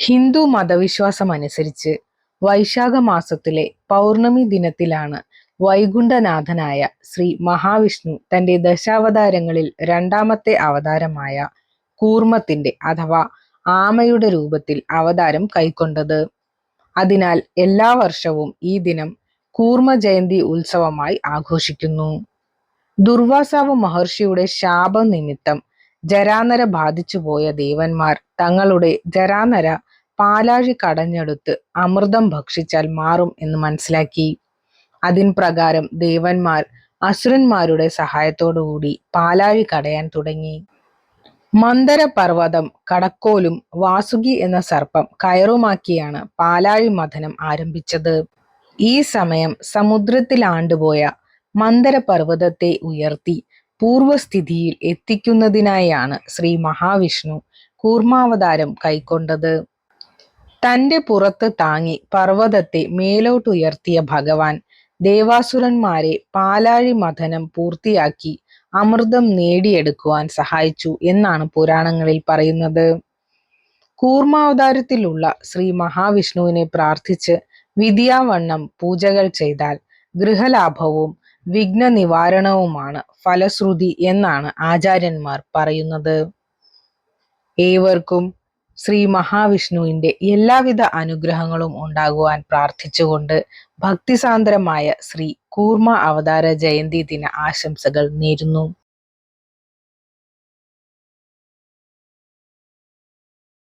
ഹിന്ദു മതവിശ്വാസമനുസരിച്ച് വൈശാഖ മാസത്തിലെ പൗർണമി ദിനത്തിലാണ് വൈകുണ്ഠനാഥനായ ശ്രീ മഹാവിഷ്ണു തന്റെ ദശാവതാരങ്ങളിൽ രണ്ടാമത്തെ അവതാരമായ കൂർമ്മത്തിന്റെ അഥവാ ആമയുടെ രൂപത്തിൽ അവതാരം കൈക്കൊണ്ടത്. അതിനാൽ എല്ലാ വർഷവും ഈ ദിനം കൂർമ്മ ജയന്തി ഉത്സവമായി ആഘോഷിക്കുന്നു. ദുർവാസാവ് മഹർഷിയുടെ ശാപം നിമിത്തം ജരാനര ബാധിച്ചുപോയ ദേവന്മാർ തങ്ങളുടെ ജരാനര പാലാഴി കടഞ്ഞെടുത്ത് അമൃതം ഭക്ഷിച്ചാൽ മാറും എന്ന് മനസ്സിലാക്കി. അതിൻ പ്രകാരം ദേവന്മാർ അസുരന്മാരുടെ സഹായത്തോടുകൂടി പാലാഴി കടയാൻ തുടങ്ങി. മന്ദര പർവ്വതം കടക്കോലും വാസുകി എന്ന സർപ്പം കയറുമാക്കിയാണ് പാലാഴി മഥനം ആരംഭിച്ചത്. ഈ സമയം സമുദ്രത്തിൽ ആണ്ടുപോയ മന്ദര പർവ്വതത്തെ ഉയർത്തി പൂർവസ്ഥിതിയിൽ എത്തിക്കുന്നതിനായാണ് ശ്രീ മഹാവിഷ്ണു കൂർമാവതാരം കൈക്കൊണ്ടത്. തന്റെ പുറത്ത് താങ്ങി പർവ്വതത്തെ മേലോട്ടുയർത്തിയ ഭഗവാൻ ദേവാസുരന്മാരെ പാലാഴി മഥനം പൂർത്തിയാക്കി അമൃതം നേടിയെടുക്കുവാൻ സഹായിച്ചു എന്നാണ് പുരാണങ്ങളിൽ പറയുന്നത്. കൂർമാവതാരത്തിലുള്ള ശ്രീ മഹാവിഷ്ണുവിനെ പ്രാർത്ഥിച്ച് വിധിയാവണ്ണം പൂജകൾ ചെയ്താൽ ഗൃഹലാഭവും വിഘ്ന നിവാരണവുമാണ് ഫലശ്രുതി എന്നാണ് ആചാര്യന്മാർ പറയുന്നത്. ഏവർക്കും ശ്രീ മഹാവിഷ്ണുവിന്റെ എല്ലാവിധ അനുഗ്രഹങ്ങളും ഉണ്ടാകുവാൻ പ്രാർത്ഥിച്ചുകൊണ്ട് ഭക്തിസാന്ദ്രമായ ശ്രീ കൂർമ്മ അവതാര ജയന്തി ദിന ആശംസകൾ നേരുന്നു.